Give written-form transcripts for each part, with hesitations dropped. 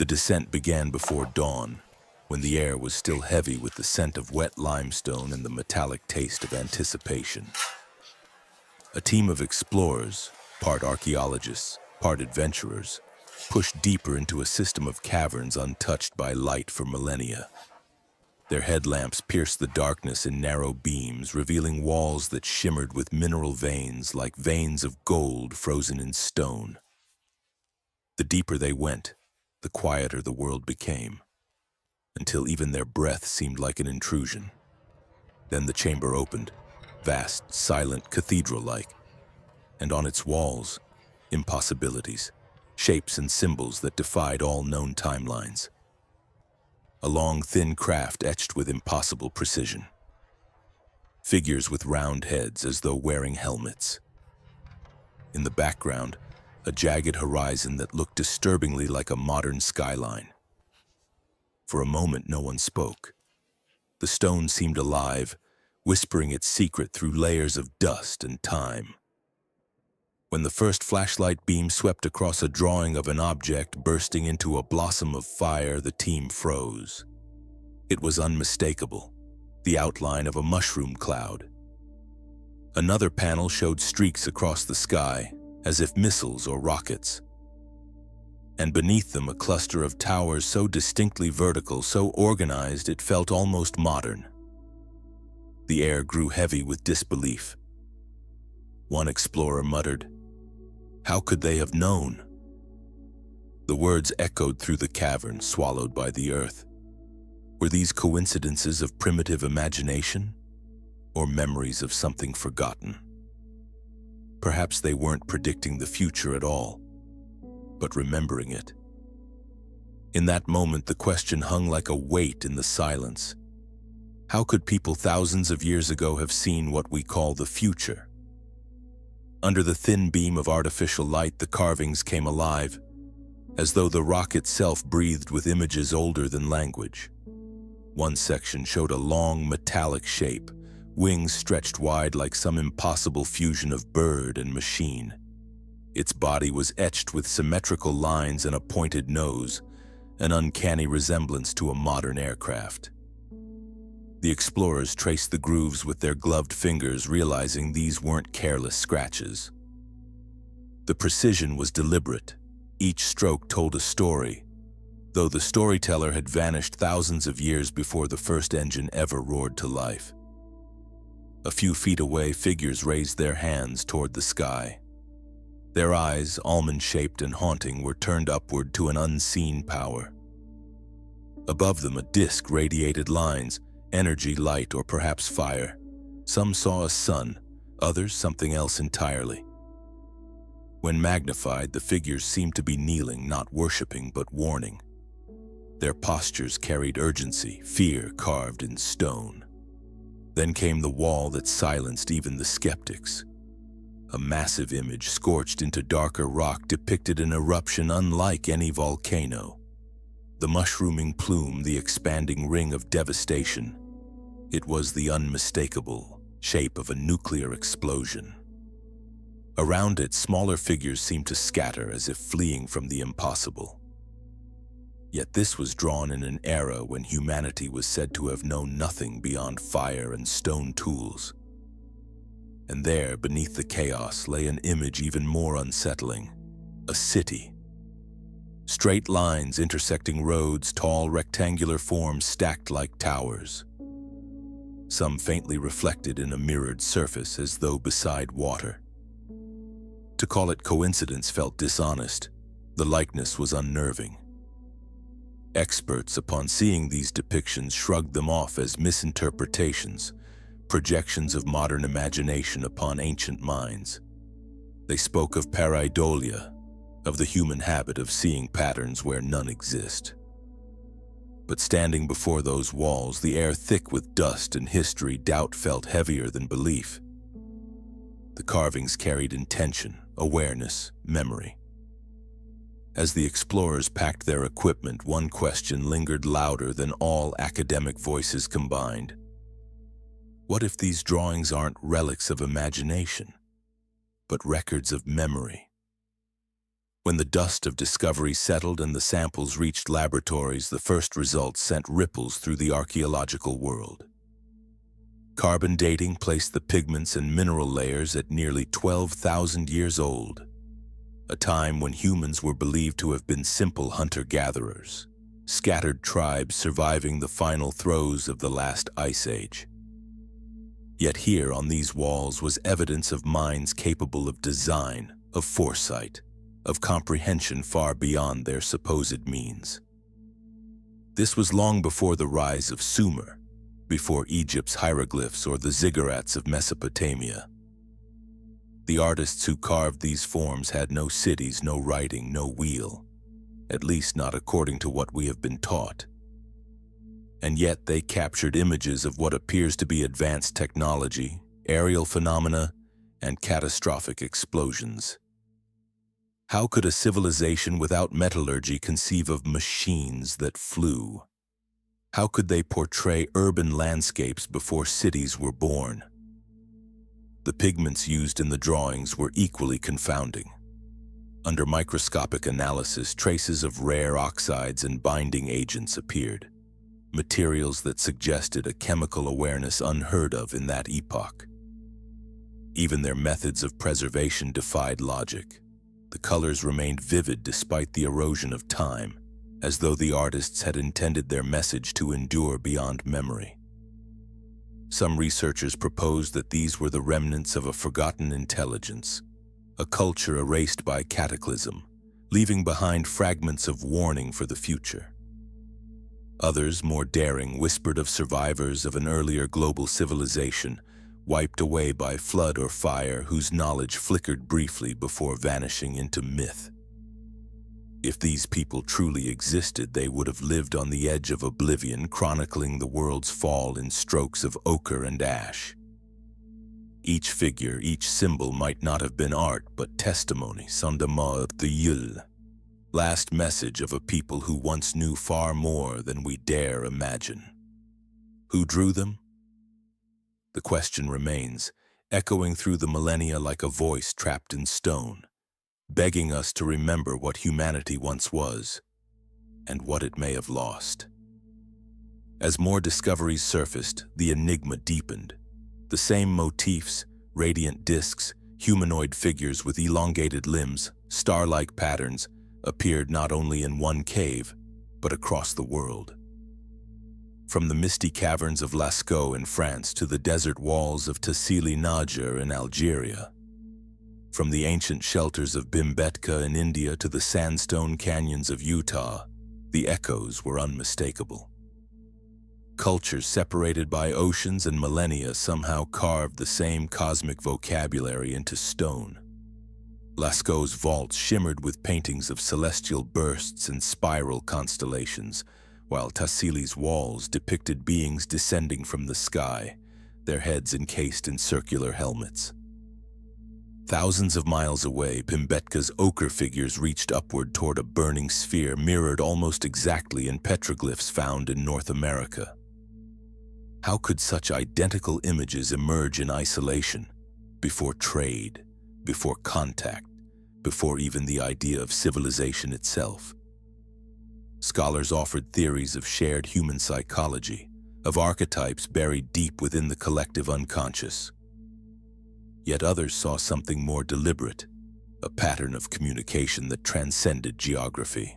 The descent began before dawn, when the air was still heavy with the scent of wet limestone and the metallic taste of anticipation. A team of explorers, part archaeologists, part adventurers, pushed deeper into a system of caverns untouched by light for millennia. Their headlamps pierced the darkness in narrow beams, revealing walls that shimmered with mineral veins like veins of gold frozen in stone. The deeper they went, the quieter the world became, until even their breath seemed like an intrusion. Then the chamber opened, vast, silent, cathedral-like, and on its walls, impossibilities, shapes and symbols that defied all known timelines. A long, thin craft etched with impossible precision. Figures with round heads as though wearing helmets. In the background, a jagged horizon that looked disturbingly like a modern skyline. For a moment, no one spoke. The stone seemed alive, whispering its secret through layers of dust and time. When the first flashlight beam swept across a drawing of an object bursting into a blossom of fire, the team froze. It was unmistakable, the outline of a mushroom cloud. Another panel showed streaks across the sky, as if missiles or rockets. And beneath them a cluster of towers so distinctly vertical, so organized it felt almost modern. The air grew heavy with disbelief. One explorer muttered, "How could they have known?" The words echoed through the cavern, swallowed by the earth. Were these coincidences of primitive imagination, or memories of something forgotten? Perhaps they weren't predicting the future at all, but remembering it. In that moment, the question hung like a weight in the silence. How could people thousands of years ago have seen what we call the future? Under the thin beam of artificial light, the carvings came alive, as though the rock itself breathed with images older than language. One section showed a long, metallic shape, wings stretched wide like some impossible fusion of bird and machine. Its body was etched with symmetrical lines and a pointed nose, an uncanny resemblance to a modern aircraft. The explorers traced the grooves with their gloved fingers, realizing these weren't careless scratches. The precision was deliberate. Each stroke told a story, though the storyteller had vanished thousands of years before the first engine ever roared to life. A few feet away, figures raised their hands toward the sky. Their eyes, almond-shaped and haunting, were turned upward to an unseen power. Above them, a disk radiated lines, energy, light, or perhaps fire. Some saw a sun, others something else entirely. When magnified, the figures seemed to be kneeling, not worshiping, but warning. Their postures carried urgency, fear carved in stone. Then came the wall that silenced even the skeptics. A massive image scorched into darker rock depicted an eruption unlike any volcano. The mushrooming plume, the expanding ring of devastation. It was the unmistakable shape of a nuclear explosion. Around it, smaller figures seemed to scatter as if fleeing from the impossible. Yet this was drawn in an era when humanity was said to have known nothing beyond fire and stone tools. And there, beneath the chaos, lay an image even more unsettling, a city. Straight lines intersecting roads, tall rectangular forms stacked like towers. Some faintly reflected in a mirrored surface as though beside water. To call it coincidence felt dishonest. The likeness was unnerving. Experts, upon seeing these depictions, shrugged them off as misinterpretations, projections of modern imagination upon ancient minds. They spoke of pareidolia, of the human habit of seeing patterns where none exist. But standing before those walls, the air thick with dust and history, doubt felt heavier than belief. The carvings carried intention, awareness, memory. As the explorers packed their equipment, one question lingered louder than all academic voices combined. What if these drawings aren't relics of imagination, but records of memory? When the dust of discovery settled and the samples reached laboratories, the first results sent ripples through the archaeological world. Carbon dating placed the pigments and mineral layers at nearly 12,000 years old, a time when humans were believed to have been simple hunter-gatherers, scattered tribes surviving the final throes of the last ice age. Yet here on these walls was evidence of minds capable of design, of foresight, of comprehension far beyond their supposed means. This was long before the rise of Sumer, before Egypt's hieroglyphs or the ziggurats of Mesopotamia. The artists who carved these forms had no cities, no writing, no wheel, at least not according to what we have been taught. And yet they captured images of what appears to be advanced technology, aerial phenomena, and catastrophic explosions. How could a civilization without metallurgy conceive of machines that flew? How could they portray urban landscapes before cities were born? The pigments used in the drawings were equally confounding. Under microscopic analysis, traces of rare oxides and binding agents appeared, materials that suggested a chemical awareness unheard of in that epoch. Even their methods of preservation defied logic. The colors remained vivid despite the erosion of time, as though the artists had intended their message to endure beyond memory. Some researchers proposed that these were the remnants of a forgotten intelligence, a culture erased by cataclysm, leaving behind fragments of warning for the future. Others, more daring, whispered of survivors of an earlier global civilization, wiped away by flood or fire, whose knowledge flickered briefly before vanishing into myth. If these people truly existed, they would have lived on the edge of oblivion, chronicling the world's fall in strokes of ochre and ash. Each figure, each symbol might not have been art, but testimony, sentiment of the yul, last message of a people who once knew far more than we dare imagine. Who drew them? The question remains, echoing through the millennia like a voice trapped in stone, begging us to remember what humanity once was, and what it may have lost. As more discoveries surfaced, the enigma deepened. The same motifs, radiant discs, humanoid figures with elongated limbs, star-like patterns, appeared not only in one cave, but across the world. From the misty caverns of Lascaux in France to the desert walls of Tassili Najar in Algeria, from the ancient shelters of Bhimbetka in India to the sandstone canyons of Utah, the echoes were unmistakable. Cultures separated by oceans and millennia somehow carved the same cosmic vocabulary into stone. Lascaux's vaults shimmered with paintings of celestial bursts and spiral constellations, while Tassili's walls depicted beings descending from the sky, their heads encased in circular helmets. Thousands of miles away, Bhimbetka's ochre figures reached upward toward a burning sphere mirrored almost exactly in petroglyphs found in North America. How could such identical images emerge in isolation, before trade, before contact, before even the idea of civilization itself? Scholars offered theories of shared human psychology, of archetypes buried deep within the collective unconscious. Yet others saw something more deliberate, a pattern of communication that transcended geography.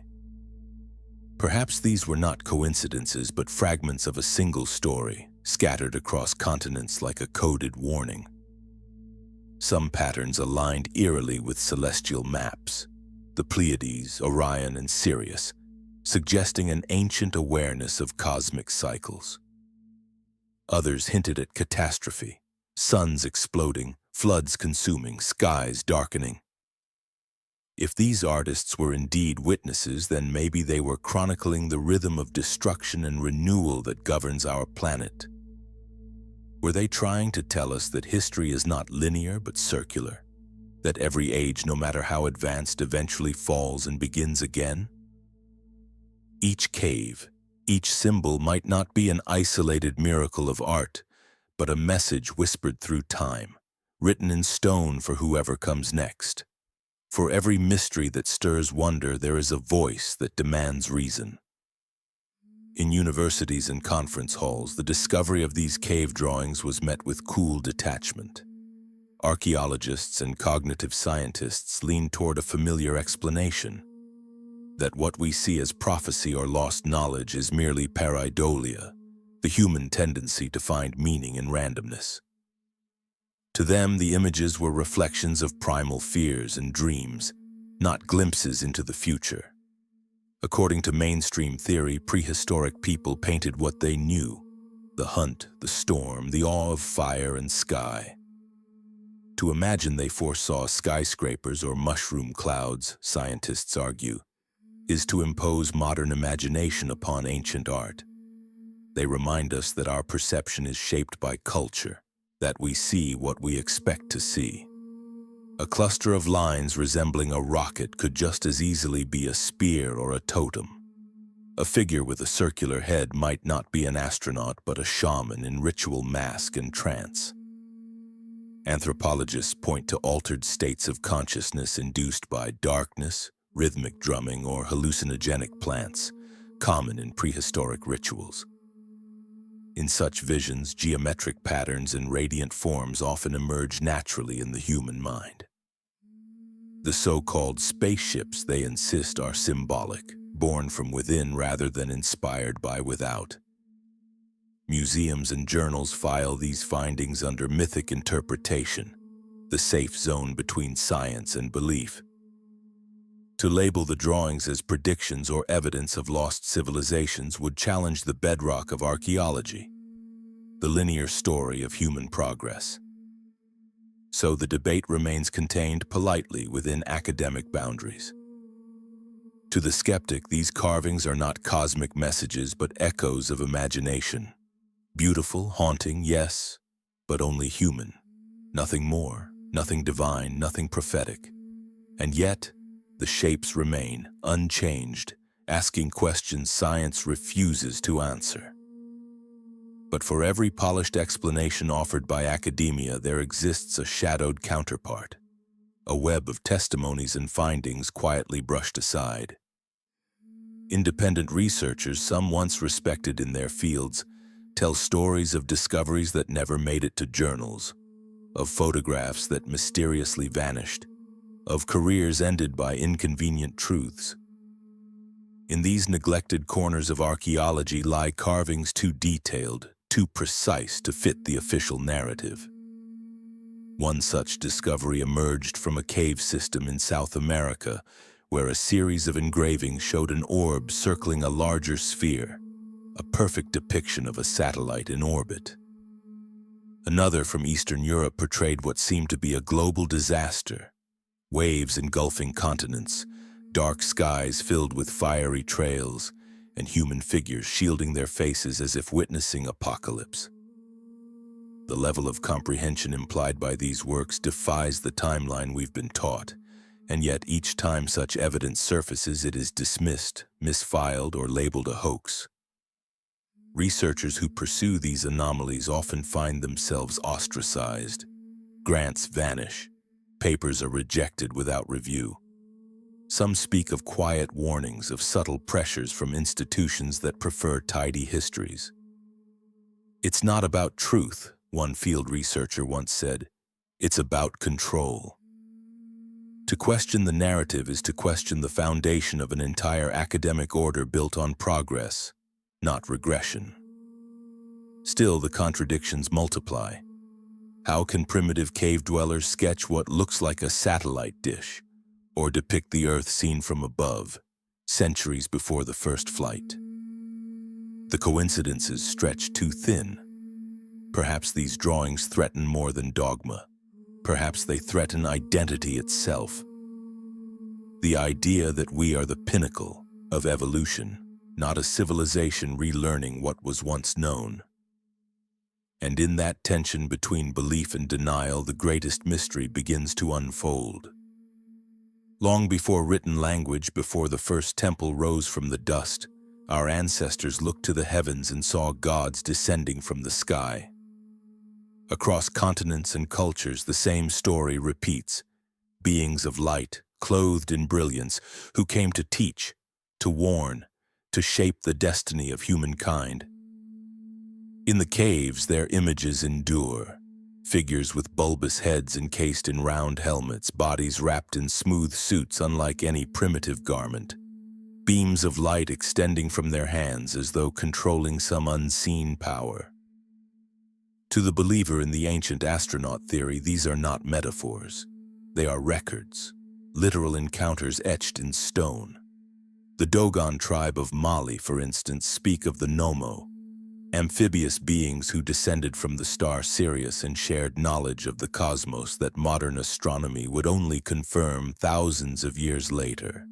Perhaps these were not coincidences, but fragments of a single story, scattered across continents like a coded warning. Some patterns aligned eerily with celestial maps, the Pleiades, Orion, and Sirius, suggesting an ancient awareness of cosmic cycles. Others hinted at catastrophe, suns exploding, floods consuming, skies darkening. If these artists were indeed witnesses, then maybe they were chronicling the rhythm of destruction and renewal that governs our planet. Were they trying to tell us that history is not linear but circular, that every age, no matter how advanced, eventually falls and begins again? Each cave, each symbol might not be an isolated miracle of art, but a message whispered through time, written in stone for whoever comes next. For every mystery that stirs wonder, there is a voice that demands reason. In universities and conference halls, the discovery of these cave drawings was met with cool detachment. Archaeologists and cognitive scientists lean toward a familiar explanation, that what we see as prophecy or lost knowledge is merely pareidolia, the human tendency to find meaning in randomness. To them, the images were reflections of primal fears and dreams, not glimpses into the future. According to mainstream theory, prehistoric people painted what they knew: the hunt, the storm, the awe of fire and sky. To imagine they foresaw skyscrapers or mushroom clouds, scientists argue, is to impose modern imagination upon ancient art. They remind us that our perception is shaped by culture, that we see what we expect to see. A cluster of lines resembling a rocket could just as easily be a spear or a totem. A figure with a circular head might not be an astronaut but a shaman in ritual mask and trance. Anthropologists point to altered states of consciousness induced by darkness, rhythmic drumming, or hallucinogenic plants, common in prehistoric rituals. In such visions, geometric patterns and radiant forms often emerge naturally in the human mind. The so-called spaceships, they insist, are symbolic, born from within rather than inspired by without. Museums and journals file these findings under mythic interpretation, the safe zone between science and belief. To label the drawings as predictions or evidence of lost civilizations would challenge the bedrock of archaeology, the linear story of human progress. So the debate remains contained politely within academic boundaries. To the skeptic, these carvings are not cosmic messages but echoes of imagination. Beautiful, haunting, yes, but only human. Nothing more, nothing divine, nothing prophetic. And yet, the shapes remain unchanged, asking questions science refuses to answer. But for every polished explanation offered by academia, there exists a shadowed counterpart, a web of testimonies and findings quietly brushed aside. Independent researchers, some once respected in their fields, tell stories of discoveries that never made it to journals, of photographs that mysteriously vanished, of careers ended by inconvenient truths. In these neglected corners of archaeology lie carvings too detailed, too precise to fit the official narrative. One such discovery emerged from a cave system in South America, where a series of engravings showed an orb circling a larger sphere, a perfect depiction of a satellite in orbit. Another from Eastern Europe portrayed what seemed to be a global disaster: waves engulfing continents, dark skies filled with fiery trails, and human figures shielding their faces as if witnessing apocalypse. The level of comprehension implied by these works defies the timeline we've been taught, and yet each time such evidence surfaces, it is dismissed, misfiled, or labeled a hoax. Researchers who pursue these anomalies often find themselves ostracized. Grants vanish. Papers are rejected without review. Some speak of quiet warnings, of subtle pressures from institutions that prefer tidy histories. "It's not about truth," one field researcher once said. "It's about control." To question the narrative is to question the foundation of an entire academic order built on progress, not regression. Still, the contradictions multiply. How can primitive cave dwellers sketch what looks like a satellite dish, or depict the Earth seen from above, centuries before the first flight? The coincidences stretch too thin. Perhaps these drawings threaten more than dogma. Perhaps they threaten identity itself. The idea that we are the pinnacle of evolution, not a civilization relearning what was once known. And in that tension between belief and denial, the greatest mystery begins to unfold. Long before written language, before the first temple rose from the dust, our ancestors looked to the heavens and saw gods descending from the sky. Across continents and cultures, the same story repeats: beings of light, clothed in brilliance, who came to teach, to warn, to shape the destiny of humankind. In the caves, their images endure. Figures with bulbous heads encased in round helmets, bodies wrapped in smooth suits unlike any primitive garment. Beams of light extending from their hands as though controlling some unseen power. To the believer in the ancient astronaut theory, these are not metaphors. They are records, literal encounters etched in stone. The Dogon tribe of Mali, for instance, speak of the Nomo, amphibious beings who descended from the star Sirius and shared knowledge of the cosmos that modern astronomy would only confirm thousands of years later.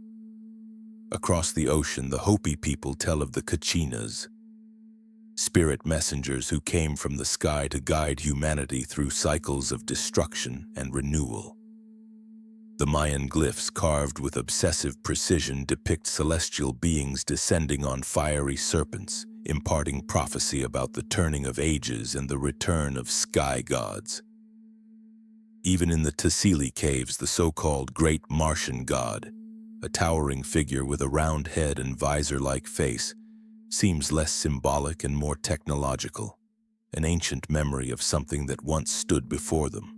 Across the ocean, the Hopi people tell of the Kachinas, spirit messengers who came from the sky to guide humanity through cycles of destruction and renewal. The Mayan glyphs, carved with obsessive precision, depict celestial beings descending on fiery serpents, imparting prophecy about the turning of ages and the return of sky gods. Even in the Tassili caves, the so-called Great Martian God, a towering figure with a round head and visor-like face, seems less symbolic and more technological, an ancient memory of something that once stood before them.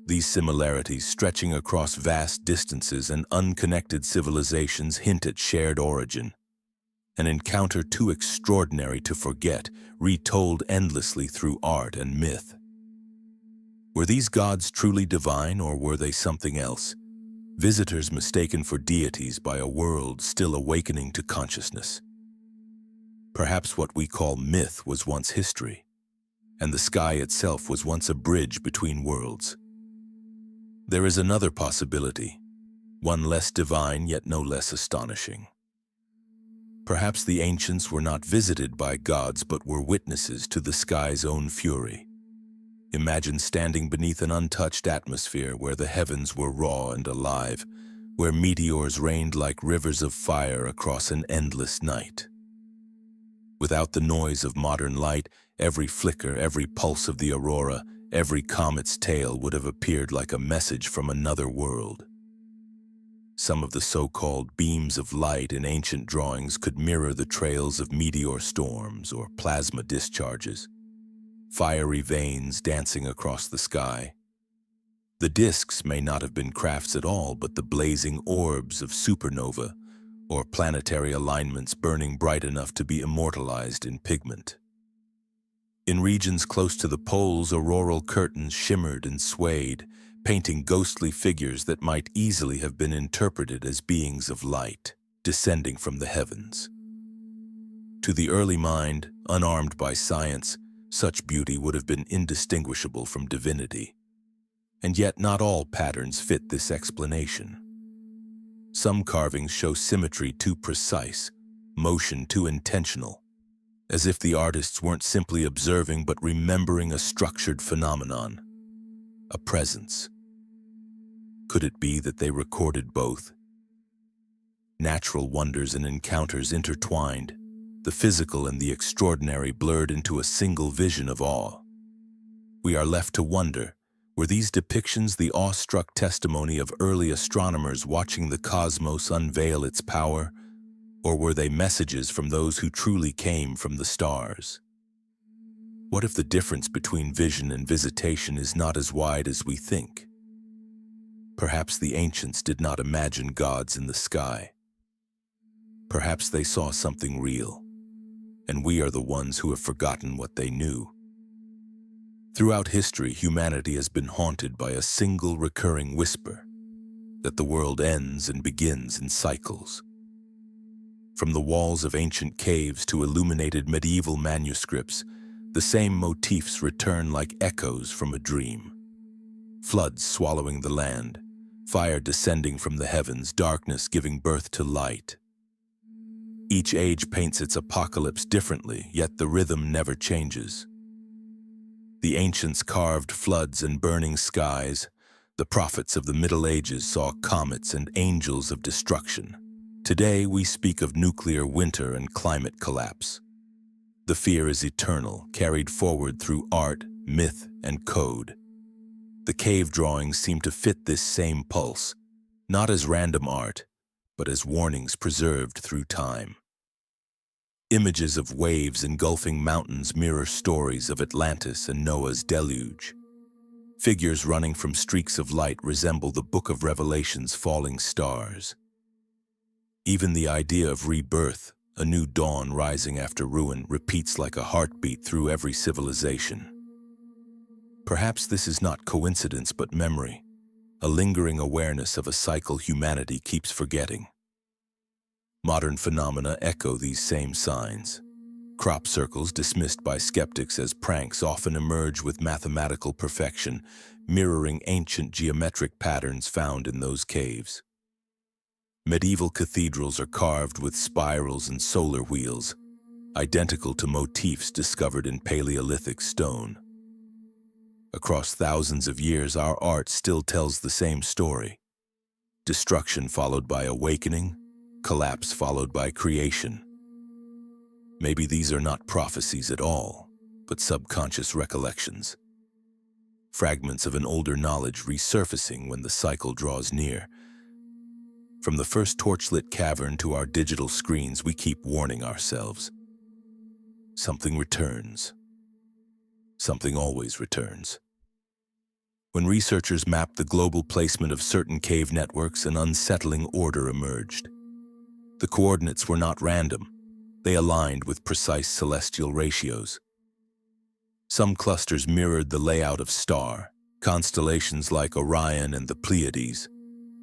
These similarities, stretching across vast distances and unconnected civilizations, hint at shared origin. An encounter too extraordinary to forget, retold endlessly through art and myth. Were these gods truly divine, or were they something else? Visitors mistaken for deities by a world still awakening to consciousness. Perhaps what we call myth was once history, and the sky itself was once a bridge between worlds. There is another possibility, one less divine yet no less astonishing. Perhaps the ancients were not visited by gods but were witnesses to the sky's own fury. Imagine standing beneath an untouched atmosphere where the heavens were raw and alive, where meteors rained like rivers of fire across an endless night. Without the noise of modern light, every flicker, every pulse of the aurora, every comet's tail would have appeared like a message from another world. Some of the so-called beams of light in ancient drawings could mirror the trails of meteor storms or plasma discharges, fiery veins dancing across the sky. The disks may not have been crafts at all, but the blazing orbs of supernova or planetary alignments burning bright enough to be immortalized in pigment. In regions close to the poles, auroral curtains shimmered and swayed, painting ghostly figures that might easily have been interpreted as beings of light, descending from the heavens. To the early mind, unarmed by science, such beauty would have been indistinguishable from divinity. And yet not all patterns fit this explanation. Some carvings show symmetry too precise, motion too intentional, as if the artists weren't simply observing but remembering a structured phenomenon, a presence. Could it be that they recorded both? Natural wonders and encounters intertwined, the physical and the extraordinary blurred into a single vision of awe. We are left to wonder, were these depictions the awestruck testimony of early astronomers watching the cosmos unveil its power, or were they messages from those who truly came from the stars? What if the difference between vision and visitation is not as wide as we think? Perhaps the ancients did not imagine gods in the sky. Perhaps they saw something real, and we are the ones who have forgotten what they knew. Throughout history, humanity has been haunted by a single recurring whisper, that the world ends and begins in cycles. From the walls of ancient caves to illuminated medieval manuscripts, the same motifs return like echoes from a dream. Floods swallowing the land, fire descending from the heavens, darkness giving birth to light. Each age paints its apocalypse differently, yet the rhythm never changes. The ancients carved floods and burning skies. The prophets of the Middle Ages saw comets and angels of destruction. Today we speak of nuclear winter and climate collapse. The fear is eternal, carried forward through art, myth, and code. The cave drawings seem to fit this same pulse, not as random art, but as warnings preserved through time. Images of waves engulfing mountains mirror stories of Atlantis and Noah's deluge. Figures running from streaks of light resemble the Book of Revelation's falling stars. Even the idea of rebirth, a new dawn rising after ruin, repeats like a heartbeat through every civilization. Perhaps this is not coincidence but memory, a lingering awareness of a cycle humanity keeps forgetting. Modern phenomena echo these same signs. Crop circles, dismissed by skeptics as pranks, often emerge with mathematical perfection, mirroring ancient geometric patterns found in those caves. Medieval cathedrals are carved with spirals and solar wheels, identical to motifs discovered in Paleolithic stone. Across thousands of years, our art still tells the same story. Destruction followed by awakening, collapse followed by creation. Maybe these are not prophecies at all, but subconscious recollections. Fragments of an older knowledge resurfacing when the cycle draws near. From the first torchlit cavern to our digital screens, we keep warning ourselves. Something returns. Something always returns. When researchers mapped the global placement of certain cave networks, an unsettling order emerged. The coordinates were not random. They aligned with precise celestial ratios. Some clusters mirrored the layout of star, constellations like Orion and the Pleiades.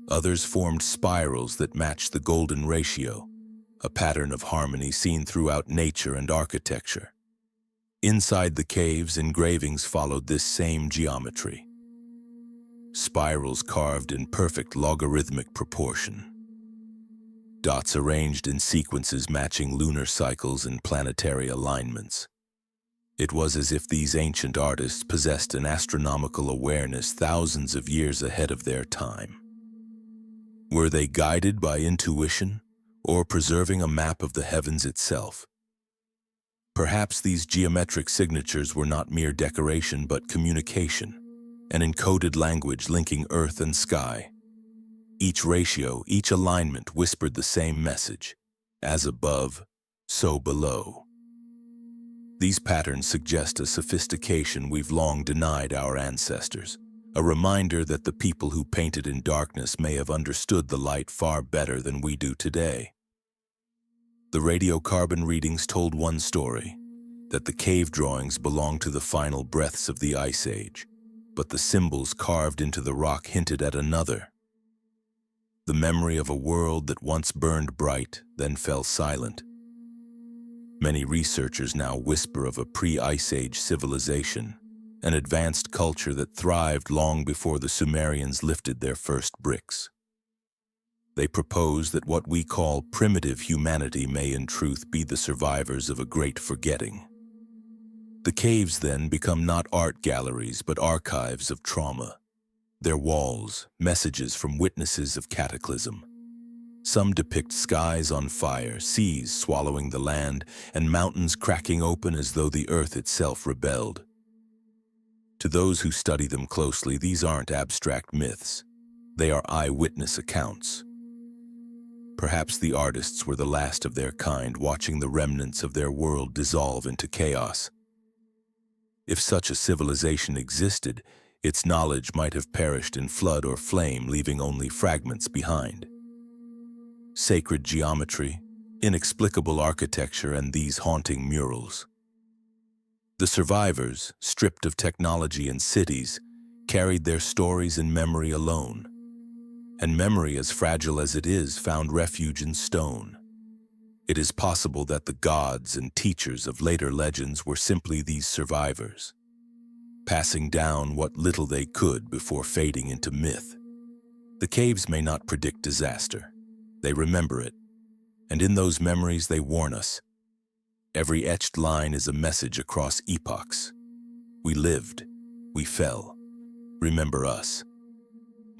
Others formed spirals that matched the golden ratio, a pattern of harmony seen throughout nature and architecture. Inside the caves, engravings followed this same geometry. Spirals carved in perfect logarithmic proportion. Dots arranged in sequences matching lunar cycles and planetary alignments. It was as if these ancient artists possessed an astronomical awareness thousands of years ahead of their time. Were they guided by intuition or preserving a map of the heavens itself? Perhaps these geometric signatures were not mere decoration but communication, an encoded language linking earth and sky. Each ratio, each alignment whispered the same message: as above, so below. These patterns suggest a sophistication we've long denied our ancestors, a reminder that the people who painted in darkness may have understood the light far better than we do today. The radiocarbon readings told one story, that the cave drawings belonged to the final breaths of the Ice Age, but the symbols carved into the rock hinted at another. The memory of a world that once burned bright, then fell silent. Many researchers now whisper of a pre-Ice Age civilization, an advanced culture that thrived long before the Sumerians lifted their first bricks. They propose that what we call primitive humanity may in truth be the survivors of a great forgetting. The caves then become not art galleries but archives of trauma. Their walls, messages from witnesses of cataclysm. Some depict skies on fire, seas swallowing the land, and mountains cracking open as though the earth itself rebelled. To those who study them closely, these aren't abstract myths. They are eyewitness accounts. Perhaps the artists were the last of their kind, watching the remnants of their world dissolve into chaos. If such a civilization existed, its knowledge might have perished in flood or flame, leaving only fragments behind. Sacred geometry, inexplicable architecture, and these haunting murals. The survivors, stripped of technology and cities, carried their stories in memory alone. And memory, as fragile as it is, found refuge in stone. It is possible that the gods and teachers of later legends were simply these survivors, passing down what little they could before fading into myth. The caves may not predict disaster. They remember it, and in those memories they warn us. Every etched line is a message across epochs. We lived, we fell. Remember us.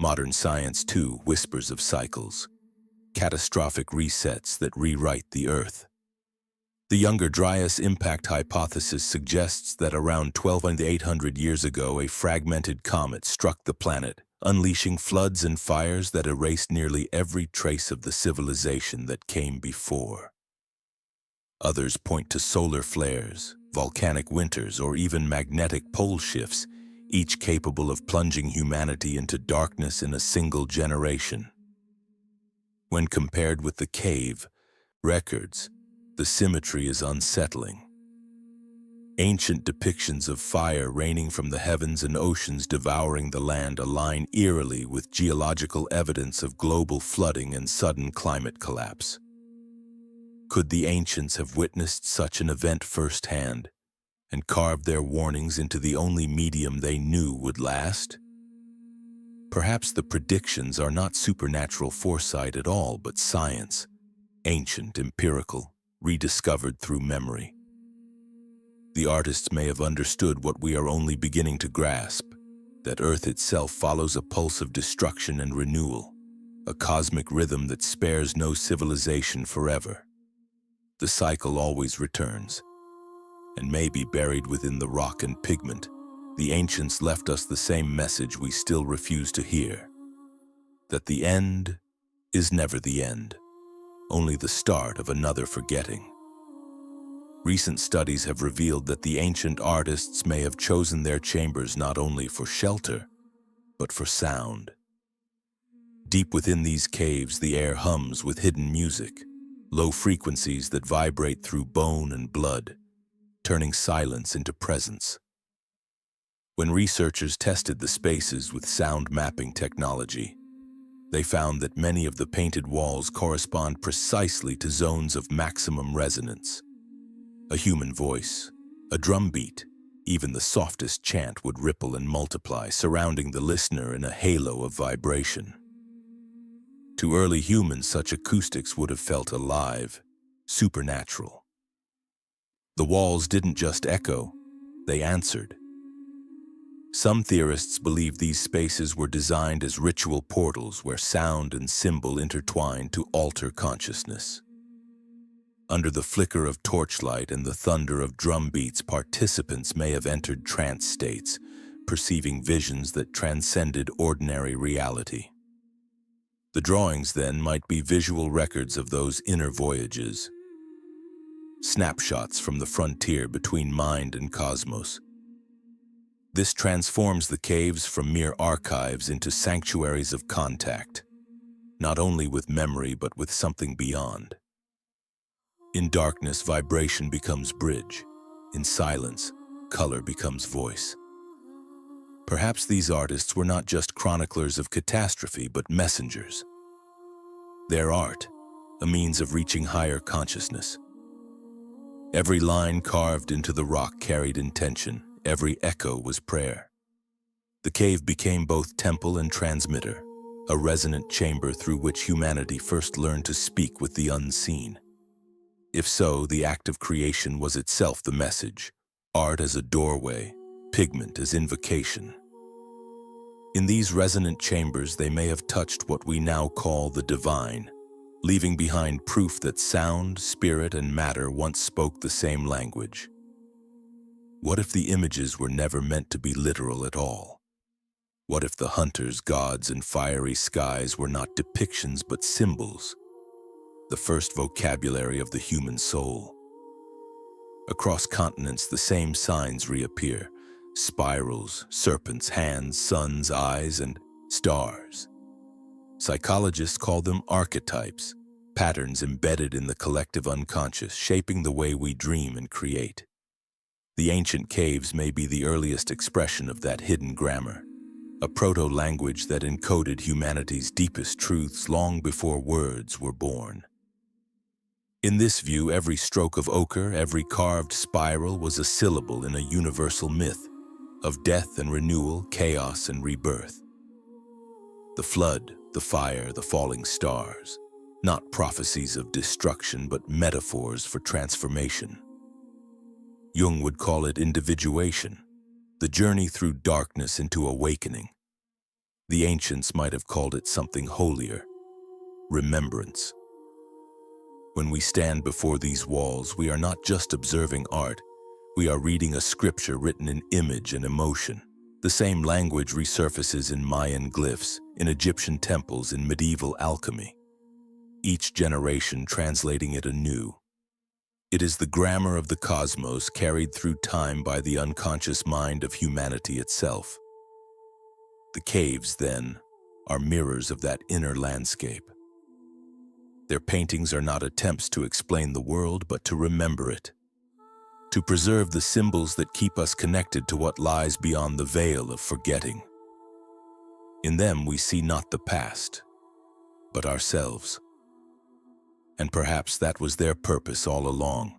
Modern science, too, whispers of cycles, catastrophic resets that rewrite the Earth. The Younger Dryas impact hypothesis suggests that around 12,800 years ago, a fragmented comet struck the planet, unleashing floods and fires that erased nearly every trace of the civilization that came before. Others point to solar flares, volcanic winters, or even magnetic pole shifts, each capable of plunging humanity into darkness in a single generation. When compared with the cave records, the symmetry is unsettling. Ancient depictions of fire raining from the heavens and oceans devouring the land align eerily with geological evidence of global flooding and sudden climate collapse. Could the ancients have witnessed such an event firsthand and carved their warnings into the only medium they knew would last? Perhaps the predictions are not supernatural foresight at all, but science, ancient, empirical, rediscovered through memory. The artists may have understood what we are only beginning to grasp, that Earth itself follows a pulse of destruction and renewal, a cosmic rhythm that spares no civilization forever. The cycle always returns, and maybe buried within the rock and pigment, the ancients left us the same message we still refuse to hear, that the end is never the end, only the start of another forgetting. Recent studies have revealed that the ancient artists may have chosen their chambers not only for shelter, but for sound. Deep within these caves, the air hums with hidden music, low frequencies that vibrate through bone and blood, turning silence into presence. When researchers tested the spaces with sound mapping technology, they found that many of the painted walls correspond precisely to zones of maximum resonance. A human voice, a drum beat, even the softest chant would ripple and multiply, surrounding the listener in a halo of vibration. To early humans, such acoustics would have felt alive, supernatural. The walls didn't just echo, they answered. Some theorists believe these spaces were designed as ritual portals where sound and symbol intertwine to alter consciousness. Under the flicker of torchlight and the thunder of drum beats, participants may have entered trance states, perceiving visions that transcended ordinary reality. The drawings, then, might be visual records of those inner voyages, snapshots from the frontier between mind and cosmos. This transforms the caves from mere archives into sanctuaries of contact, not only with memory but with something beyond. In darkness, vibration becomes bridge. In silence, color becomes voice. Perhaps these artists were not just chroniclers of catastrophe, but messengers. Their art, a means of reaching higher consciousness. Every line carved into the rock carried intention. Every echo was prayer. The cave became both temple and transmitter, a resonant chamber through which humanity first learned to speak with the unseen. If so, the act of creation was itself the message, art as a doorway, pigment as invocation. In these resonant chambers, they may have touched what we now call the divine, leaving behind proof that sound, spirit, and matter once spoke the same language. What if the images were never meant to be literal at all? What if the hunters, gods, and fiery skies were not depictions but symbols? The first vocabulary of the human soul. Across continents, the same signs reappear: spirals, serpents' hands, suns, eyes, and stars. Psychologists call them archetypes, patterns embedded in the collective unconscious, shaping the way we dream and create. The ancient caves may be the earliest expression of that hidden grammar, a proto-language that encoded humanity's deepest truths long before words were born. In this view, every stroke of ochre, every carved spiral was a syllable in a universal myth of death and renewal, chaos and rebirth. The flood, the fire, the falling stars, not prophecies of destruction, but metaphors for transformation. Jung would call it individuation, the journey through darkness into awakening. The ancients might have called it something holier, remembrance. When we stand before these walls, we are not just observing art, we are reading a scripture written in image and emotion, The same language resurfaces in Mayan glyphs, in Egyptian temples, in medieval alchemy, each generation translating it anew. It is the grammar of the cosmos carried through time by the unconscious mind of humanity itself. The caves, then, are mirrors of that inner landscape. Their paintings are not attempts to explain the world, but to remember it, to preserve the symbols that keep us connected to what lies beyond the veil of forgetting. In them we see not the past, but ourselves. And perhaps that was their purpose all along,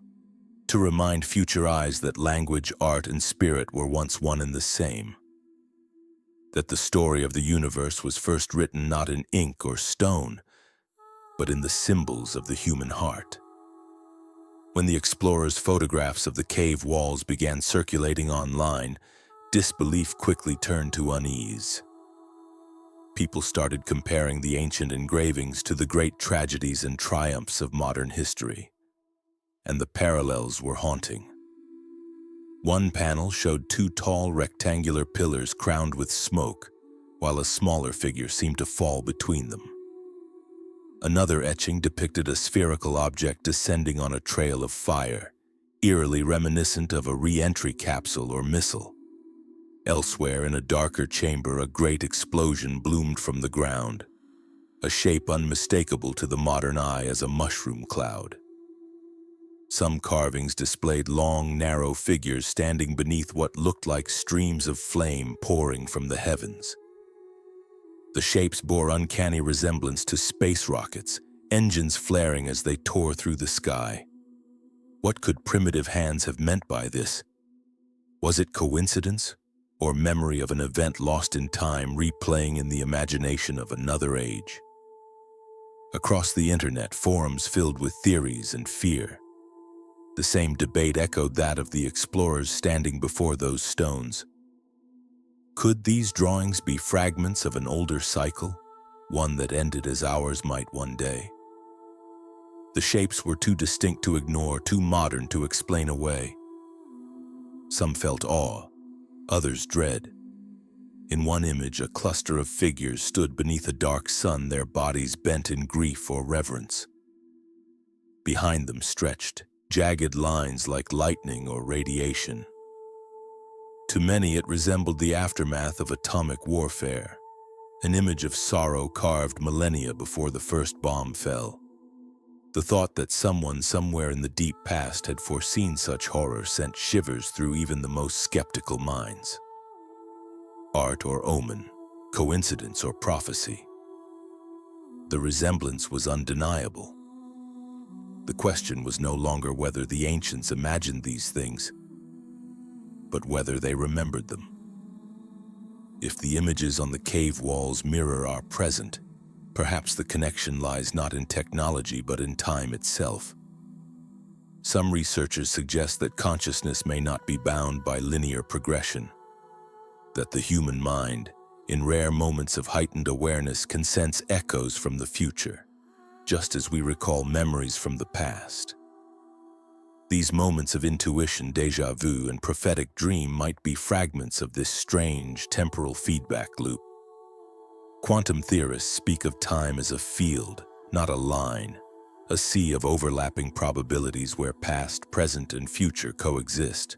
to remind future eyes that language, art, and spirit were once one and the same. That the story of the universe was first written not in ink or stone, but in the symbols of the human heart. When the explorers' photographs of the cave walls began circulating online, disbelief quickly turned to unease. People started comparing the ancient engravings to the great tragedies and triumphs of modern history, and the parallels were haunting. One panel showed two tall rectangular pillars crowned with smoke, while a smaller figure seemed to fall between them. Another etching depicted a spherical object descending on a trail of fire, eerily reminiscent of a re-entry capsule or missile. Elsewhere, in a darker chamber, a great explosion bloomed from the ground, a shape unmistakable to the modern eye as a mushroom cloud. Some carvings displayed long, narrow figures standing beneath what looked like streams of flame pouring from the heavens. The shapes bore uncanny resemblance to space rockets, engines flaring as they tore through the sky. What could primitive hands have meant by this? Was it coincidence, or memory of an event lost in time replaying in the imagination of another age? Across the internet, forums filled with theories and fear. The same debate echoed that of the explorers standing before those stones. Could these drawings be fragments of an older cycle, one that ended as ours might one day? The shapes were too distinct to ignore, too modern to explain away. Some felt awe, others dread. In one image, a cluster of figures stood beneath a dark sun, their bodies bent in grief or reverence. Behind them stretched jagged lines like lightning or radiation. To many, it resembled the aftermath of atomic warfare, an image of sorrow carved millennia before the first bomb fell. The thought that someone somewhere in the deep past had foreseen such horror sent shivers through even the most skeptical minds. Art or omen, coincidence or prophecy? The resemblance was undeniable. The question was no longer whether the ancients imagined these things, but whether they remembered them. If the images on the cave walls mirror our present, perhaps the connection lies not in technology but in time itself. Some researchers suggest that consciousness may not be bound by linear progression, that the human mind, in rare moments of heightened awareness, can sense echoes from the future, just as we recall memories from the past. These moments of intuition, déjà vu, and prophetic dream might be fragments of this strange temporal feedback loop. Quantum theorists speak of time as a field, not a line, a sea of overlapping probabilities where past, present, and future coexist.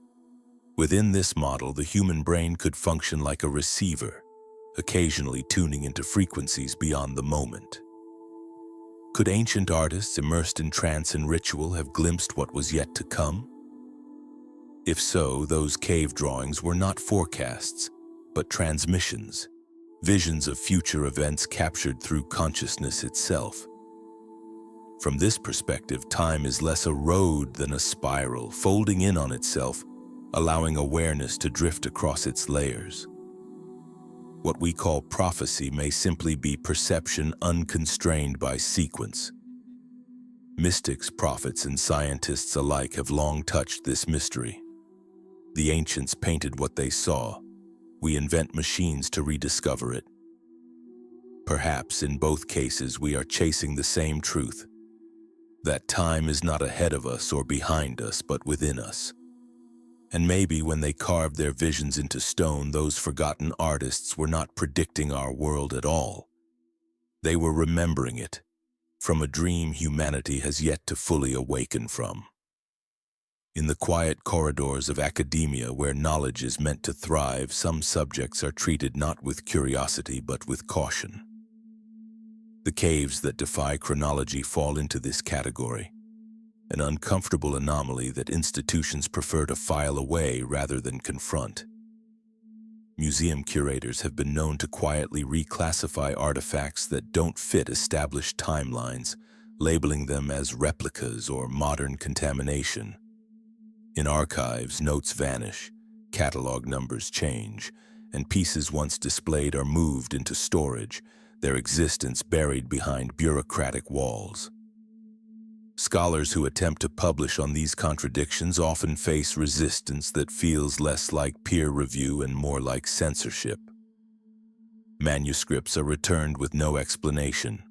Within this model, the human brain could function like a receiver, occasionally tuning into frequencies beyond the moment. Could ancient artists immersed in trance and ritual have glimpsed what was yet to come? If so, those cave drawings were not forecasts, but transmissions, visions of future events captured through consciousness itself. From this perspective, time is less a road than a spiral, folding in on itself, allowing awareness to drift across its layers. What we call prophecy may simply be perception unconstrained by sequence. Mystics, prophets, and scientists alike have long touched this mystery. The ancients painted what they saw. We invent machines to rediscover it. Perhaps in both cases we are chasing the same truth, that time is not ahead of us or behind us, but within us. And maybe when they carved their visions into stone, those forgotten artists were not predicting our world at all. They were remembering it, from a dream humanity has yet to fully awaken from. In the quiet corridors of academia where knowledge is meant to thrive, some subjects are treated not with curiosity but with caution. The caves that defy chronology fall into this category, an uncomfortable anomaly that institutions prefer to file away rather than confront. Museum curators have been known to quietly reclassify artifacts that don't fit established timelines, labeling them as replicas or modern contamination. In archives, notes vanish, catalog numbers change, and pieces once displayed are moved into storage, their existence buried behind bureaucratic walls. Scholars who attempt to publish on these contradictions often face resistance that feels less like peer review and more like censorship. Manuscripts are returned with no explanation.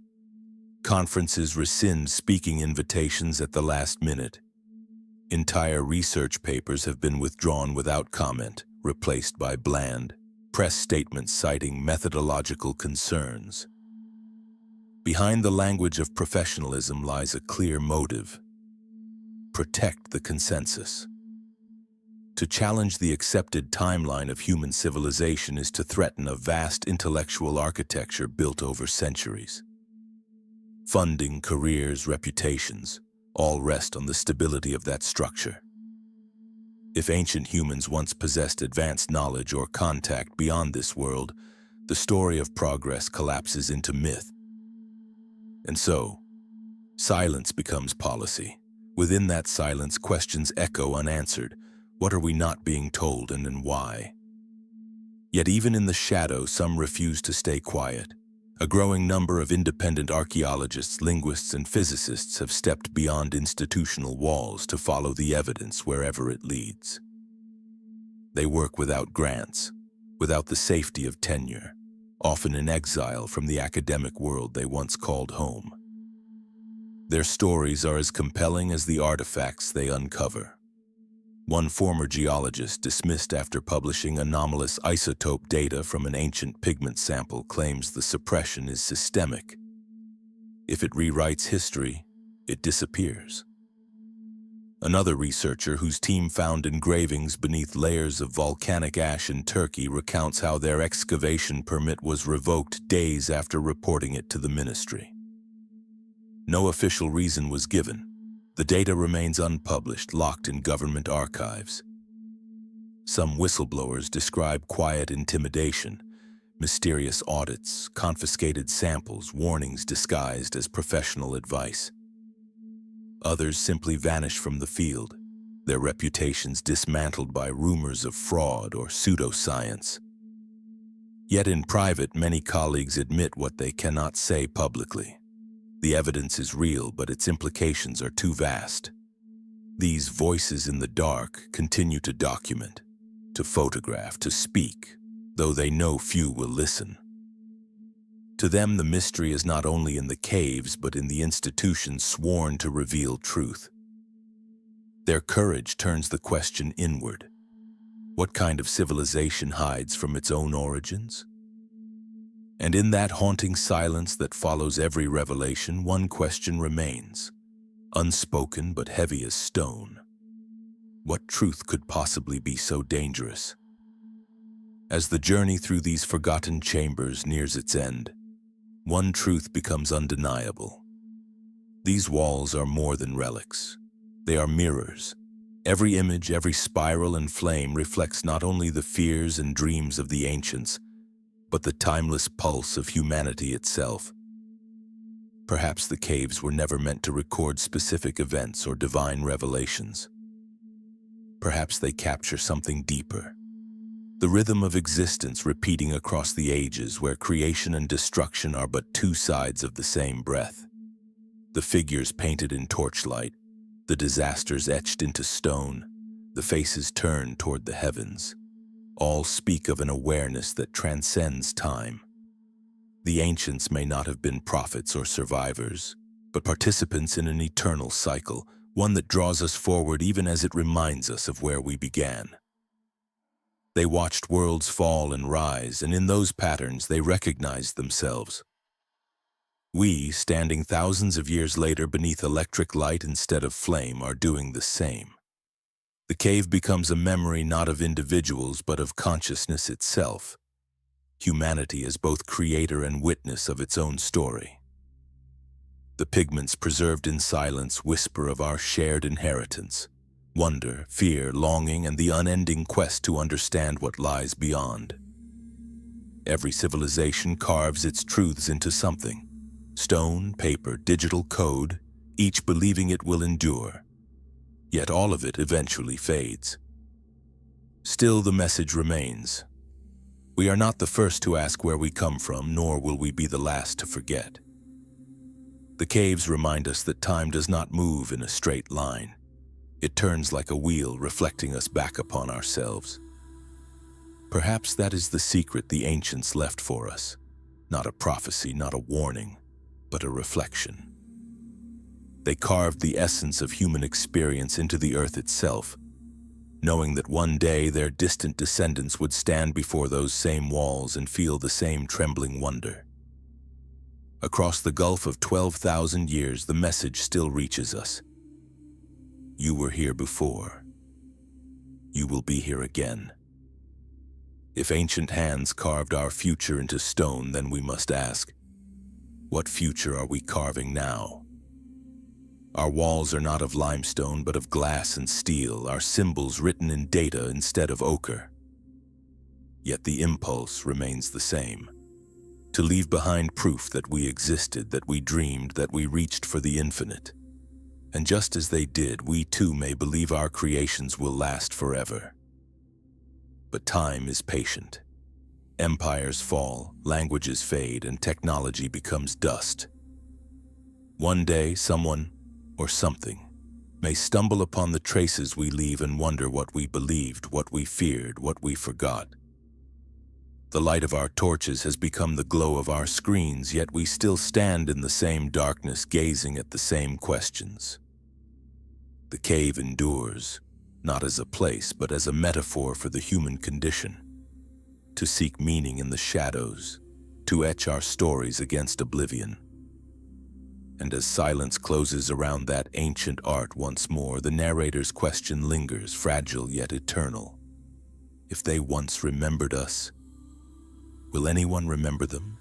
Conferences rescind speaking invitations at the last minute. Entire research papers have been withdrawn without comment, replaced by bland, press statements citing methodological concerns. Behind the language of professionalism lies a clear motive: protect the consensus. To challenge the accepted timeline of human civilization is to threaten a vast intellectual architecture built over centuries. Funding, careers, reputations, all rest on the stability of that structure. If ancient humans once possessed advanced knowledge or contact beyond this world, the story of progress collapses into myth. And so, silence becomes policy. Within that silence, questions echo unanswered. What are we not being told, and why? Yet even in the shadow, some refuse to stay quiet. A growing number of independent archaeologists, linguists, and physicists have stepped beyond institutional walls to follow the evidence wherever it leads. They work without grants, without the safety of tenure, often in exile from the academic world they once called home. Their stories are as compelling as the artifacts they uncover. One former geologist, dismissed after publishing anomalous isotope data from an ancient pigment sample, claims the suppression is systemic. If it rewrites history, it disappears. Another researcher, whose team found engravings beneath layers of volcanic ash in Turkey, recounts how their excavation permit was revoked days after reporting it to the ministry. No official reason was given. The data remains unpublished, locked in government archives. Some whistleblowers describe quiet intimidation, mysterious audits, confiscated samples, warnings disguised as professional advice. Others simply vanish from the field, their reputations dismantled by rumors of fraud or pseudoscience. Yet in private, many colleagues admit what they cannot say publicly. The evidence is real, but its implications are too vast. These voices in the dark continue to document, to photograph, to speak, though they know few will listen. To them, the mystery is not only in the caves, but in the institutions sworn to reveal truth. Their courage turns the question inward. What kind of civilization hides from its own origins? And in that haunting silence that follows every revelation, one question remains, unspoken but heavy as stone. What truth could possibly be so dangerous? As the journey through these forgotten chambers nears its end, one truth becomes undeniable. These walls are more than relics. They are mirrors. Every image, every spiral and flame reflects not only the fears and dreams of the ancients, but the timeless pulse of humanity itself. Perhaps the caves were never meant to record specific events or divine revelations. Perhaps they capture something deeper, the rhythm of existence repeating across the ages, where creation and destruction are but two sides of the same breath. The figures painted in torchlight, the disasters etched into stone, the faces turned toward the heavens, all speak of an awareness that transcends time. The ancients may not have been prophets or survivors, but participants in an eternal cycle, one that draws us forward even as it reminds us of where we began. They watched worlds fall and rise, and in those patterns they recognized themselves. We, standing thousands of years later beneath electric light instead of flame, are doing the same. The cave becomes a memory not of individuals but of consciousness itself. Humanity as both creator and witness of its own story. The pigments preserved in silence whisper of our shared inheritance, wonder, fear, longing, and the unending quest to understand what lies beyond. Every civilization carves its truths into something. Stone, paper, digital code, each believing it will endure. Yet all of it eventually fades. Still, the message remains. We are not the first to ask where we come from, nor will we be the last to forget. The caves remind us that time does not move in a straight line. It turns like a wheel, reflecting us back upon ourselves. Perhaps that is the secret the ancients left for us. Not a prophecy, not a warning, but a reflection. They carved the essence of human experience into the earth itself, knowing that one day their distant descendants would stand before those same walls and feel the same trembling wonder. Across the gulf of 12,000 years, the message still reaches us. You were here before. You will be here again. If ancient hands carved our future into stone, then we must ask, what future are we carving now? Our walls are not of limestone, but of glass and steel, our symbols written in data instead of ochre. Yet the impulse remains the same. To leave behind proof that we existed, that we dreamed, that we reached for the infinite. And just as they did, we too may believe our creations will last forever. But time is patient. Empires fall, languages fade, and technology becomes dust. One day, someone, or something, may stumble upon the traces we leave and wonder what we believed, what we feared, what we forgot. The light of our torches has become the glow of our screens, yet we still stand in the same darkness, gazing at the same questions. The cave endures, not as a place, but as a metaphor for the human condition. To seek meaning in the shadows, to etch our stories against oblivion. And as silence closes around that ancient art once more, the narrator's question lingers, fragile yet eternal. If they once remembered us, will anyone remember them?